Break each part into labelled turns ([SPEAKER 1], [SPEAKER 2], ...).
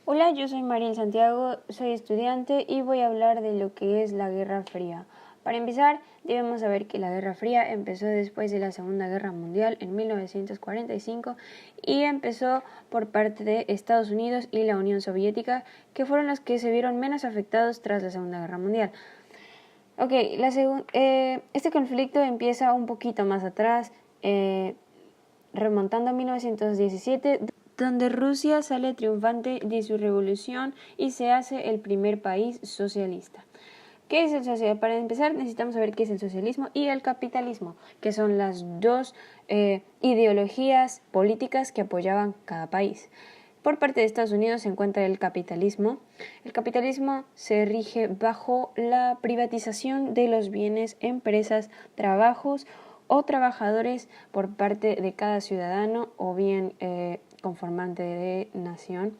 [SPEAKER 1] Hola, yo soy Mariel Santiago, soy estudiante y voy a hablar de lo que es la Guerra Fría. Para empezar, debemos saber que la Guerra Fría empezó después de la Segunda Guerra Mundial en 1945 y empezó por parte de Estados Unidos y la Unión Soviética, que fueron los que se vieron menos afectados tras la Segunda Guerra Mundial. Este conflicto empieza un poquito más atrás, remontando a 1917, donde Rusia sale triunfante de su revolución y se hace el primer país socialista. ¿Qué es el socialismo? Para empezar, necesitamos saber qué es el socialismo y el capitalismo, que son las dos ideologías políticas que apoyaban cada país. Por parte de Estados Unidos se encuentra el capitalismo. El capitalismo se rige bajo la privatización de los bienes, empresas, trabajos o trabajadores por parte de cada ciudadano o bien conformante de nación.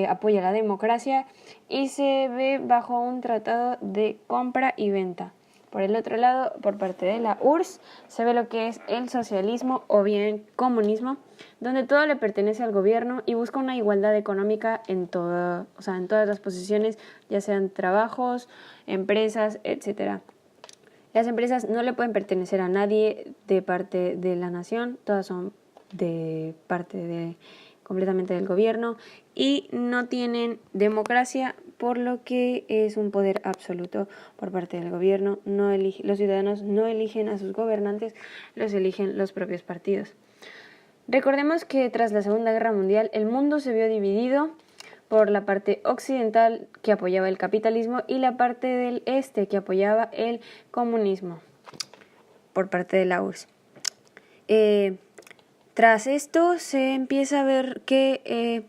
[SPEAKER 1] Apoya la democracia y se ve bajo un tratado de compra y venta. Por el otro lado, por parte de la URSS, se ve lo que es el socialismo o bien comunismo, donde todo le pertenece al gobierno y busca una igualdad económica en todas las posiciones, ya sean trabajos, empresas, etc. Las empresas no le pueden pertenecer a nadie de parte de la nación, todas son de parte completamente del gobierno y no tienen democracia, por lo que es un poder absoluto por parte del gobierno. Los ciudadanos no eligen a sus gobernantes, los eligen los propios partidos. Recordemos que tras la Segunda Guerra Mundial el mundo se vio dividido por la parte occidental que apoyaba el capitalismo y la parte del este que apoyaba el comunismo por parte de la URSS. Tras esto se empieza a ver que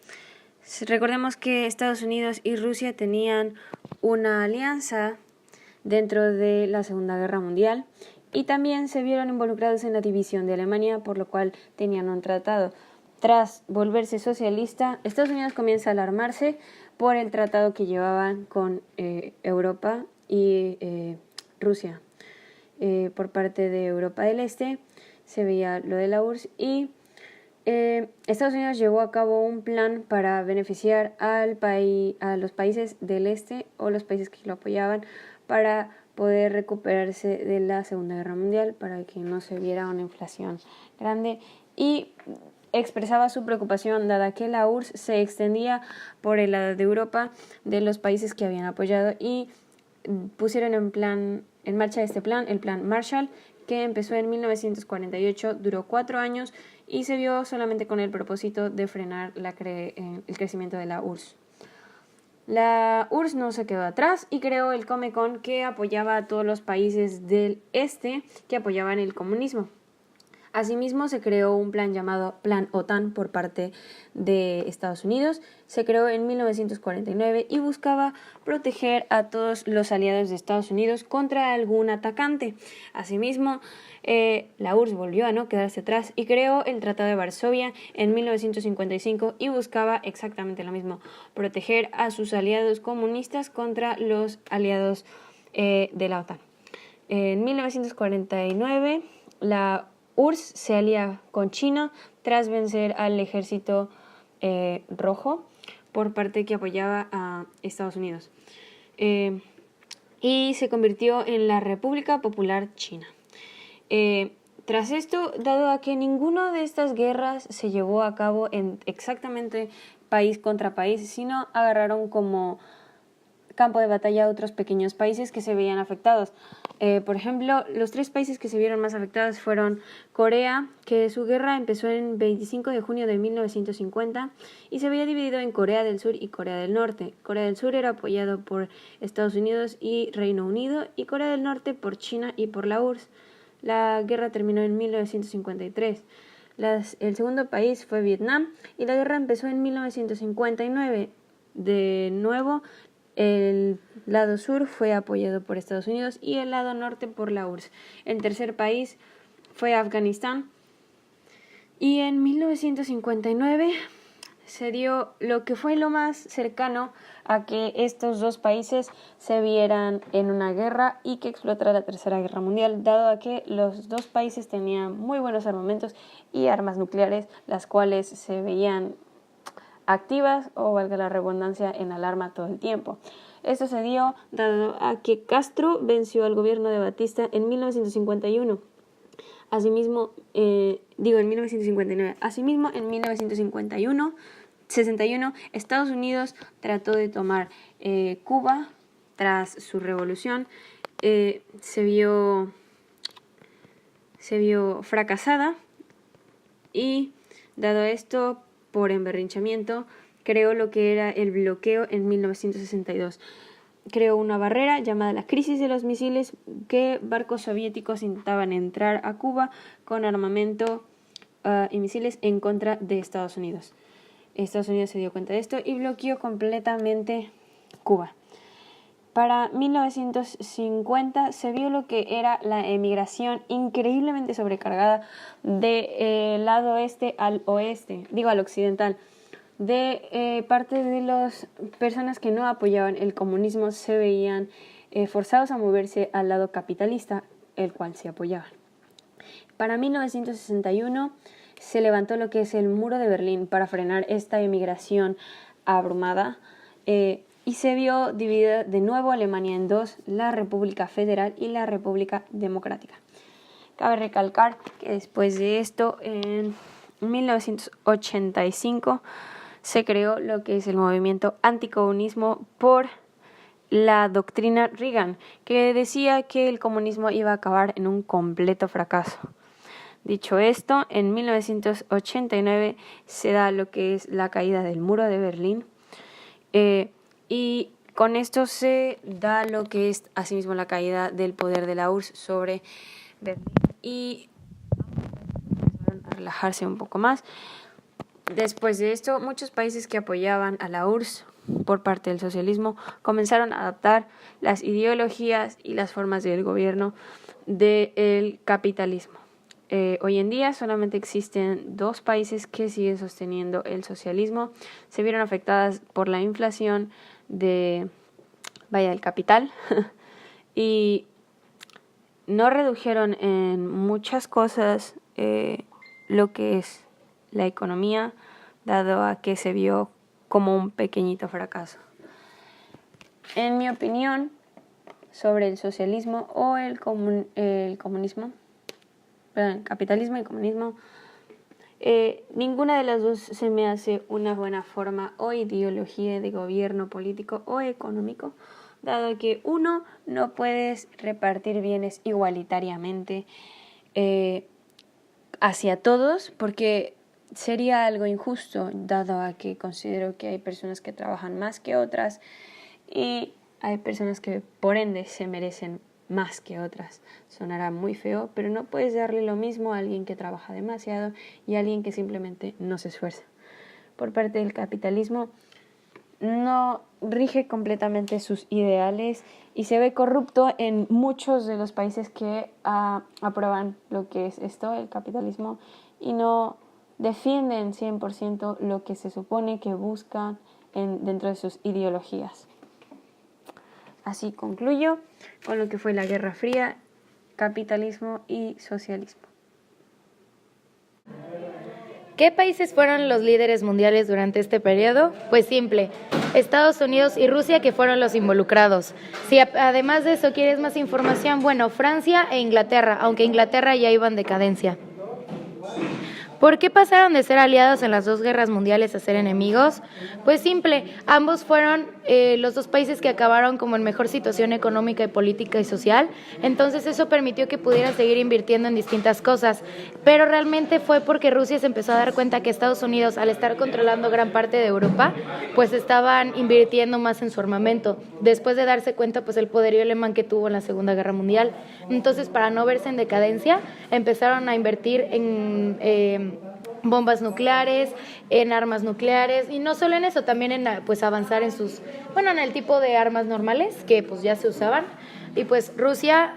[SPEAKER 1] recordemos que Estados Unidos y Rusia tenían una alianza dentro de la Segunda Guerra Mundial y también se vieron involucrados en la división de Alemania, por lo cual tenían un tratado. Tras volverse socialista, Estados Unidos comienza a alarmarse por el tratado que llevaban con Europa y Rusia. Por parte de Europa del Este se veía lo de la URSS y Estados Unidos llevó a cabo un plan para beneficiar a los países del este o los países que lo apoyaban para poder recuperarse de la Segunda Guerra Mundial, para que no se viera una inflación grande, y expresaba su preocupación dada que la URSS se extendía por el lado de Europa de los países que habían apoyado y pusieron en marcha este plan, el Plan Marshall, que empezó en 1948, duró 4 años y se vio solamente con el propósito de frenar el crecimiento de la URSS. La URSS no se quedó atrás y creó el Comecon, que apoyaba a todos los países del este que apoyaban el comunismo. Asimismo, se creó un plan llamado Plan OTAN por parte de Estados Unidos. Se creó en 1949 y buscaba proteger a todos los aliados de Estados Unidos contra algún atacante. Asimismo, la URSS volvió a no quedarse atrás y creó el Tratado de Varsovia en 1955 y buscaba exactamente lo mismo, proteger a sus aliados comunistas contra los aliados de la OTAN. En 1949, la URSS se alía con China tras vencer al ejército rojo por parte que apoyaba a Estados Unidos y se convirtió en la República Popular China. Tras esto, dado a que ninguna de estas guerras se llevó a cabo en exactamente país contra país, sino agarraron como campo de batalla a otros pequeños países que se veían afectados. Por ejemplo, los 3 países que se vieron más afectados fueron Corea, que su guerra empezó en 25 de junio de 1950 y se había dividido en Corea del Sur y Corea del Norte. Corea del Sur era apoyado por Estados Unidos y Reino Unido y Corea del Norte por China y por la URSS. La guerra terminó en 1953. El segundo país fue Vietnam y la guerra empezó en 1959. De nuevo, el lado sur fue apoyado por Estados Unidos y el lado norte por la URSS. El tercer país fue Afganistán y en 1959 se dio lo que fue lo más cercano a que estos dos países se vieran en una guerra y que explotara la Tercera Guerra Mundial, dado a que los dos países tenían muy buenos armamentos y armas nucleares, las cuales se veían activas o, valga la redundancia, en alarma todo el tiempo. Esto se dio dado a que Castro venció al gobierno de Batista en 1951. Asimismo, en 1959. Asimismo, en 1961, Estados Unidos trató de tomar Cuba tras su revolución. Se vio fracasada y, dado esto, por emberrinchamiento, creó lo que era el bloqueo en 1962. Creó una barrera llamada la crisis de los misiles, que barcos soviéticos intentaban entrar a Cuba con armamento y misiles en contra de Estados Unidos. Estados Unidos se dio cuenta de esto y bloqueó completamente Cuba. Para 1950 se vio lo que era la emigración increíblemente sobrecargada del lado este al oeste, al occidental. De parte de las personas que no apoyaban el comunismo se veían forzados a moverse al lado capitalista, el cual se apoyaban. Para 1961 se levantó lo que es el muro de Berlín para frenar esta emigración abrumada y se vio dividida de nuevo Alemania en dos, la República Federal y la República Democrática. Cabe recalcar que después de esto, en 1985, se creó lo que es el movimiento anticomunismo por la doctrina Reagan, que decía que el comunismo iba a acabar en un completo fracaso. Dicho esto, en 1989 se da lo que es la caída del muro de Berlín y con esto se da lo que es asimismo la caída del poder de la URSS sobre Berlín y empezaron a relajarse un poco más. Después de esto, muchos países que apoyaban a la URSS por parte del socialismo comenzaron a adaptar las ideologías y las formas del gobierno del capitalismo. Hoy en día solamente existen 2 países que siguen sosteniendo el socialismo. Se vieron afectadas por la inflación del capital y no redujeron en muchas cosas lo que es la economía, dado a que se vio como un pequeñito fracaso. En mi opinión sobre el socialismo o el capitalismo y comunismo, ninguna de las dos se me hace una buena forma o ideología de gobierno político o económico, dado que uno, no puedes repartir bienes igualitariamente hacia todos, porque sería algo injusto, dado a que considero que hay personas que trabajan más que otras y hay personas que por ende se merecen más que otras. Sonará muy feo, pero no puedes darle lo mismo a alguien que trabaja demasiado y a alguien que simplemente no se esfuerza. Por parte del capitalismo, no rige completamente sus ideales y se ve corrupto en muchos de los países que aprueban lo que es esto, el capitalismo, y no defienden 100% lo que se supone que buscan dentro de sus ideologías. Así concluyo con lo que fue la Guerra Fría, capitalismo y socialismo.
[SPEAKER 2] ¿Qué países fueron los líderes mundiales durante este periodo? Pues simple, Estados Unidos y Rusia, que fueron los involucrados. Si además de eso quieres más información, bueno, Francia e Inglaterra, aunque Inglaterra ya iba en decadencia. ¿Por qué pasaron de ser aliados en las 2 guerras mundiales a ser enemigos? Pues simple, ambos fueron los 2 países que acabaron como en mejor situación económica y política y social, entonces eso permitió que pudieran seguir invirtiendo en distintas cosas, pero realmente fue porque Rusia se empezó a dar cuenta que Estados Unidos, al estar controlando gran parte de Europa, pues estaban invirtiendo más en su armamento, después de darse cuenta pues el poderío alemán que tuvo en la Segunda Guerra Mundial. Entonces, para no verse en decadencia, empezaron a invertir en bombas nucleares, en armas nucleares, y no solo en eso, también en pues avanzar en en el tipo de armas normales que pues ya se usaban, y pues Rusia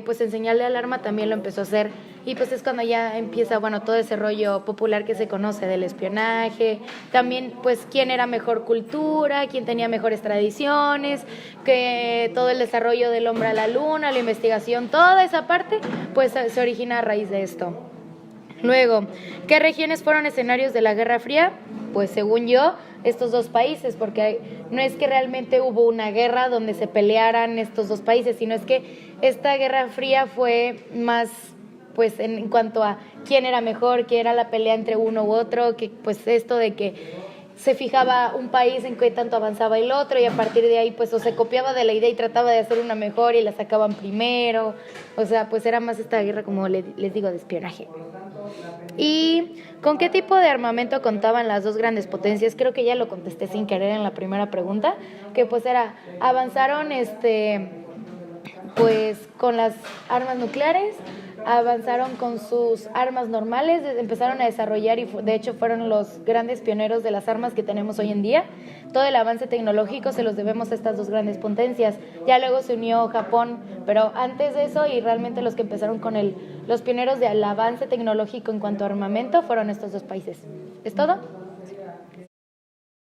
[SPEAKER 2] pues en señal de alarma también lo empezó a hacer, y pues es cuando ya empieza todo ese rollo popular que se conoce del espionaje, también pues quién era mejor cultura, quién tenía mejores tradiciones, que todo el desarrollo del hombre a la luna, la investigación, toda esa parte pues se origina a raíz de esto. Luego, ¿qué regiones fueron escenarios de la Guerra Fría? Pues según yo, estos dos países, porque no es que realmente hubo una guerra donde se pelearan estos dos países, sino es que esta Guerra Fría fue más, pues en cuanto a quién era mejor, quién era la pelea entre uno u otro, que pues esto de que se fijaba un país en qué tanto avanzaba el otro y a partir de ahí pues o se copiaba de la idea y trataba de hacer una mejor y la sacaban primero, o sea, pues era más esta guerra, como les digo, de espionaje. ¿Y con qué tipo de armamento contaban las dos grandes potencias? Creo que ya lo contesté sin querer en la primera pregunta, que pues avanzaron pues con las armas nucleares, avanzaron con sus armas normales, empezaron a desarrollar y de hecho fueron los grandes pioneros de las armas que tenemos hoy en día. Todo el avance tecnológico se los debemos a estas dos grandes potencias. Ya luego se unió Japón, pero antes de eso y realmente los que empezaron con los pioneros del avance tecnológico en cuanto a armamento fueron estos dos países. ¿Es todo?